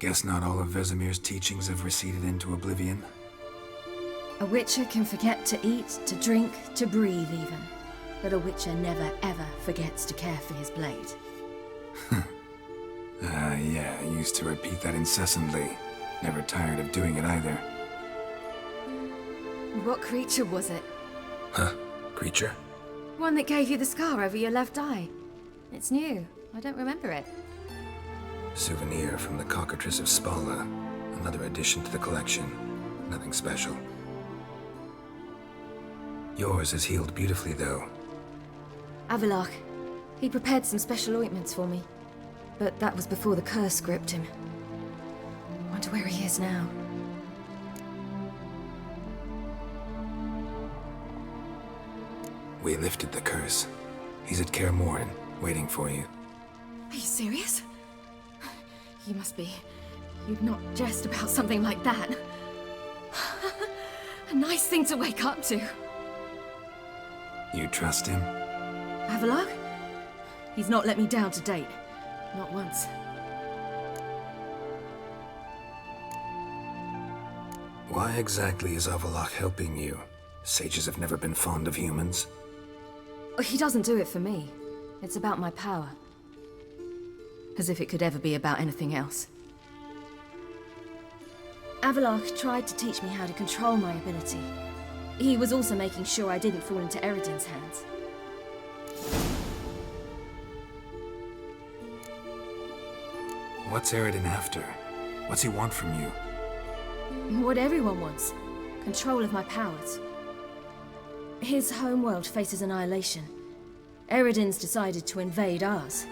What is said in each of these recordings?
Guess not all of Vesemir's teachings have receded into oblivion. A Witcher can forget to eat, to drink, to breathe even. But a Witcher never ever forgets to care for his blade. Yeah, I used to repeat that incessantly. Never tired of doing it either. What creature was it? Huh? Creature? One that gave you the scar over your left eye. It's new. I don't remember it. Souvenir from the cockatrice of Spala. Another addition to the collection. Nothing special. Yours is healed beautifully, though. Avallac'h. He prepared some special ointments for me. But that was before the curse gripped him. Wonder where he is now. We lifted the curse. He's at Kaer Morhen, waiting for you. Are you serious? You must be. You'd not jest about something like that. A nice thing to wake up to. You trust him? Avallac'h? He's not let me down to date. Not once. Why exactly is Avallac'h helping you? Sages have never been fond of humans. He doesn't do it for me. It's about my power. As if it could ever be about anything else. Avallac'h tried to teach me how to control my ability. He was also making sure I didn't fall into Eredin's hands. What's Eredin after? What's he want from you? What everyone wants. Control of my powers. His homeworld faces annihilation. Eredin's decided to invade ours.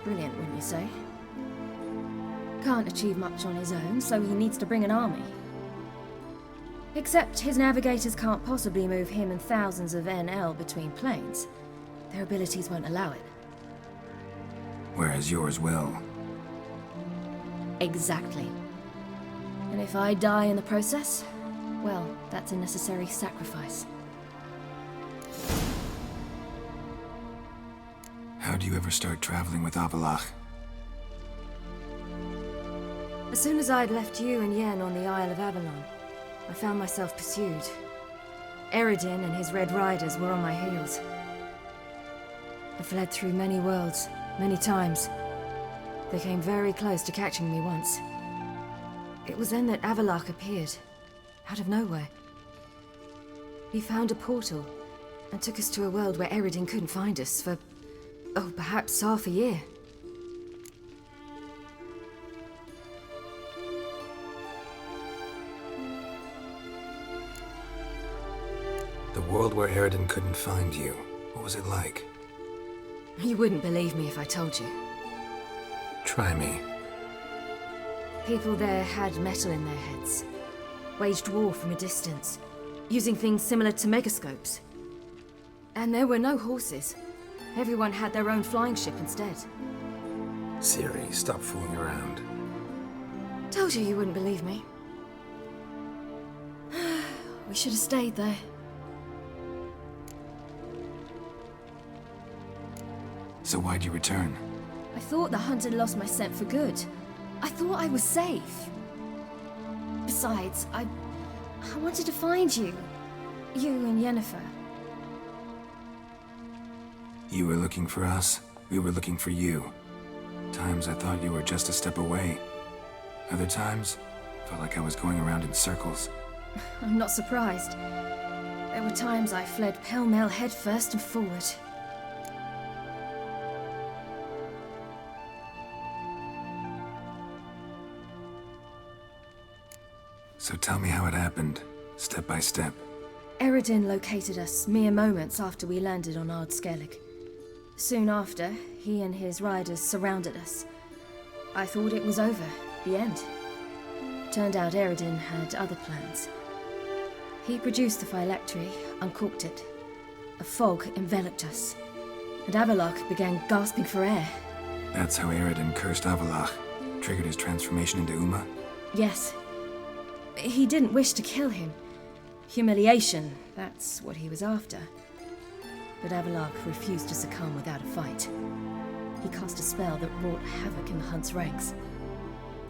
Brilliant, wouldn't you say? Can't achieve much on his own, so he needs to bring an army. Except his navigators can't possibly move him and thousands of NL between planes. Their abilities won't allow it. Whereas yours will. Exactly. And if I die in the process, well, that's a necessary sacrifice. How'd you ever start traveling with Avallac'h? As soon as I'd left you and Yen on the Isle of Avalon, I found myself pursued. Eredin and his Red Riders were on my heels. I fled through many worlds, many times. They came very close to catching me once. It was then that Avallac'h appeared, out of nowhere. He found a portal, and took us to a world where Eredin couldn't find us for, oh, perhaps half a year. The world where Eredin couldn't find you, what was it like? You wouldn't believe me if I told you. Try me. People there had metal in their heads. Waged war from a distance, using things similar to megascopes. And there were no horses. Everyone had their own flying ship instead. Ciri, stop fooling around. Told you wouldn't believe me. We should have stayed there. So why'd you return? I thought the hunt had lost my scent for good. I thought I was safe. Besides, I wanted to find you. You and Yennefer. You were looking for us, we were looking for you. Times I thought you were just a step away. Other times, felt like I was going around in circles. I'm not surprised. There were times I fled pell-mell headfirst and forward. So tell me how it happened, step by step. Eredin located us mere moments after we landed on Ard Skellig. Soon after, he and his riders surrounded us. I thought it was over, the end. Turned out Eredin had other plans. He produced the phylactery, uncorked it. A fog enveloped us, and Avallac'h began gasping for air. That's how Eredin cursed Avallac'h, triggered his transformation into Uma? Yes. He didn't wish to kill him. Humiliation, that's what he was after. But Avallac'h refused to succumb without a fight. He cast a spell that wrought havoc in the Hunt's ranks.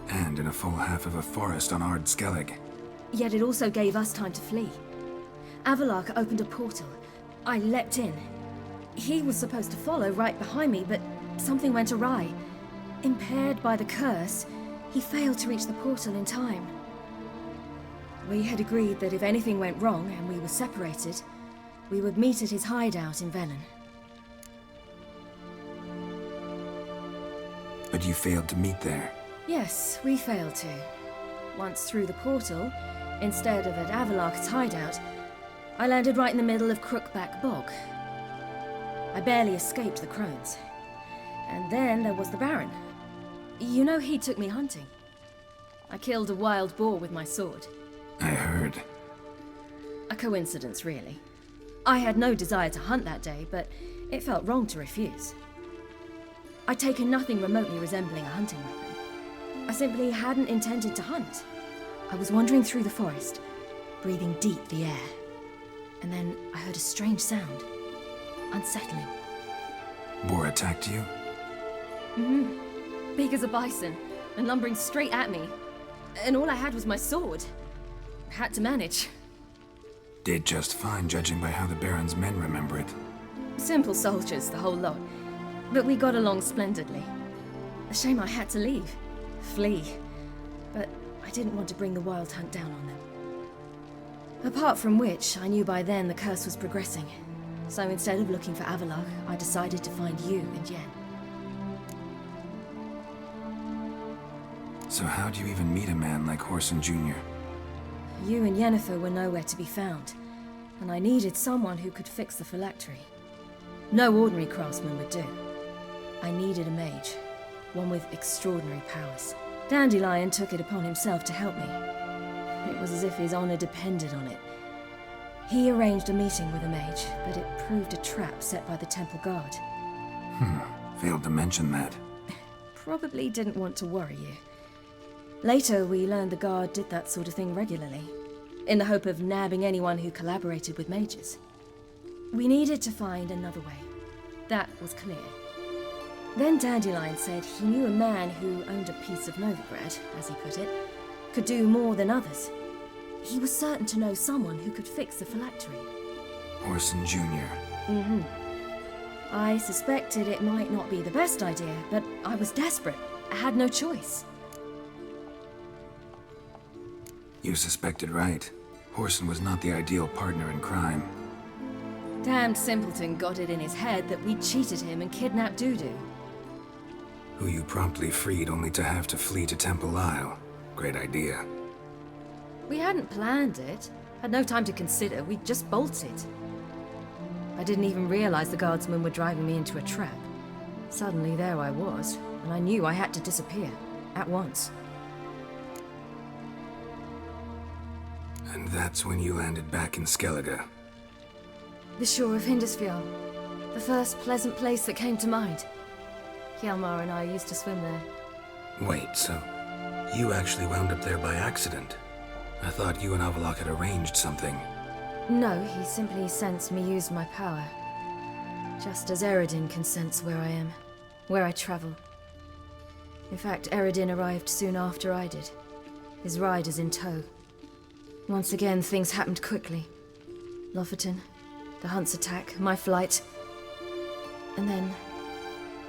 And in a full half of a forest on Ard Skellig. Yet it also gave us time to flee. Avalark opened a portal. I leapt in. He was supposed to follow right behind me, but something went awry. Impaired by the curse, he failed to reach the portal in time. We had agreed that if anything went wrong and we were separated, we would meet at his hideout in Velen. But you failed to meet there. Yes, we failed to. Once through the portal, instead of at Avalark's hideout, I landed right in the middle of Crookback Bog. I barely escaped the crones. And then there was the Baron. You know, he took me hunting. I killed a wild boar with my sword. I heard. A coincidence, really. I had no desire to hunt that day, but it felt wrong to refuse. I'd taken nothing remotely resembling a hunting weapon. I simply hadn't intended to hunt. I was wandering through the forest, breathing deep the air. And then I heard a strange sound. Unsettling. Boar attacked you? Mm-hmm. Big as a bison, and lumbering straight at me. And all I had was my sword. Had to manage. Did just fine, judging by how the Baron's men remember it. Simple soldiers, the whole lot. But we got along splendidly. A shame I had to leave. Flee. But I didn't want to bring the wild hunt down on them. Apart from which, I knew by then the curse was progressing. So instead of looking for Avalark, I decided to find you and Yen. So how'd you even meet a man like Horson Jr.? You and Yennefer were nowhere to be found, and I needed someone who could fix the phylactery. No ordinary craftsman would do. I needed a mage, one with extraordinary powers. Dandelion took it upon himself to help me. It was as if his honor depended on it. He arranged a meeting with a mage, but it proved a trap set by the temple guard. Failed to mention that. Probably didn't want to worry you. Later, we learned the guard did that sort of thing regularly, in the hope of nabbing anyone who collaborated with mages. We needed to find another way. That was clear. Then Dandelion said he knew a man who owned a piece of Novigrad, as he put it, could do more than others. He was certain to know someone who could fix the phylactery. Horson Jr. Mm-hmm. I suspected it might not be the best idea, but I was desperate. I had no choice. You suspected right. Horson was not the ideal partner in crime. Damned simpleton got it in his head that we'd cheated him and kidnapped Dudu. Who you promptly freed only to have to flee to Temple Isle. Great idea. We hadn't planned it. Had no time to consider. We just bolted. I didn't even realize the guardsmen were driving me into a trap. Suddenly there I was, and I knew I had to disappear. At once. And that's when you landed back in Skellige. The shore of Hindisfjall. The first pleasant place that came to mind. Hjalmar and I used to swim there. Wait, so you actually wound up there by accident? I thought you and Avalark had arranged something. No, he simply sensed me use my power. Just as Eredin can sense where I am, where I travel. In fact, Eredin arrived soon after I did, his riders in tow. Once again, things happened quickly. Lofoten, the hunt's attack, my flight. And then,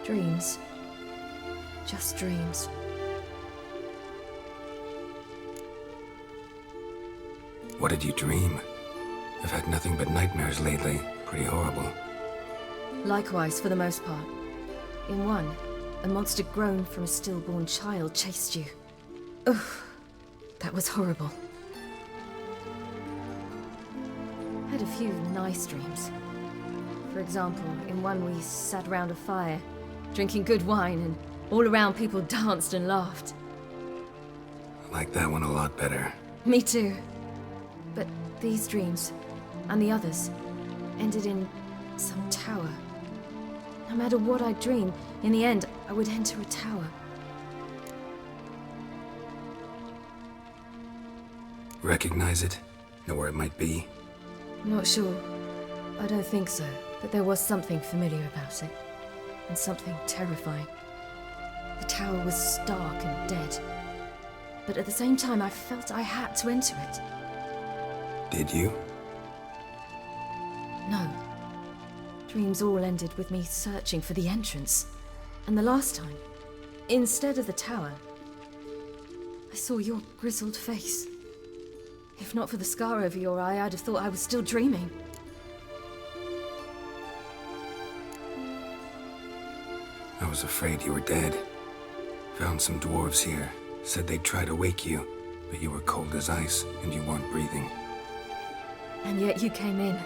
dreams. Just dreams. What did you dream? I've had nothing but nightmares lately. Pretty horrible. Likewise, for the most part. In one, a monster grown from a stillborn child chased you. Ugh, that was horrible. Had a few nice dreams. For example, in one we sat around a fire, drinking good wine, and all around people danced and laughed. I like that one a lot better. Me too. But these dreams, and the others, ended in some tower. No matter what I dreamed, in the end, I would enter a tower. Recognize it? Know where it might be? Not sure. I don't think so, but there was something familiar about it. And something terrifying. The tower was stark and dead. but at the same time I felt I had to enter it. Did you? No. Dreams all ended with me searching for the entrance. And the last time, instead of the tower, I saw your grizzled face. If not for the scar over your eye, I'd have thought I was still dreaming. I was afraid you were dead. Found some dwarves here. Said they'd try to wake you, but you were cold as ice and you weren't breathing. And yet you came in.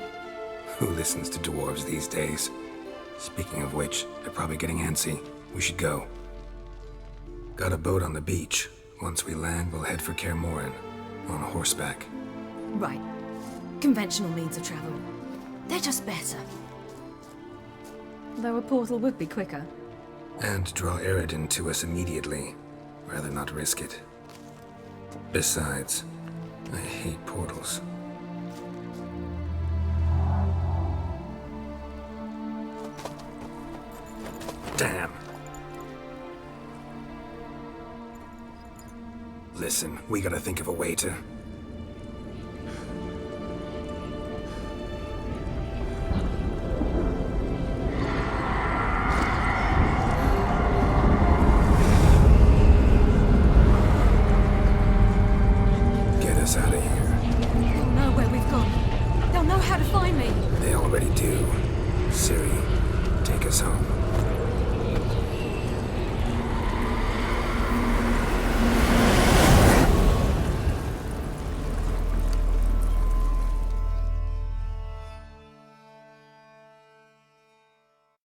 Who listens to dwarves these days? Speaking of which, they're probably getting antsy. We should go. Got a boat on the beach. Once we land, we'll head for Kaer Morhen. On horseback. Right. Conventional means of travel. They're just better. Though a portal would be quicker. And draw Eredin to us immediately. Rather not risk it. Besides, I hate portals. Damn. Listen, we gotta think of a way to... Get us out of here. They'll know where we've gone. They'll know how to find me. They already do. Ciri, take us home.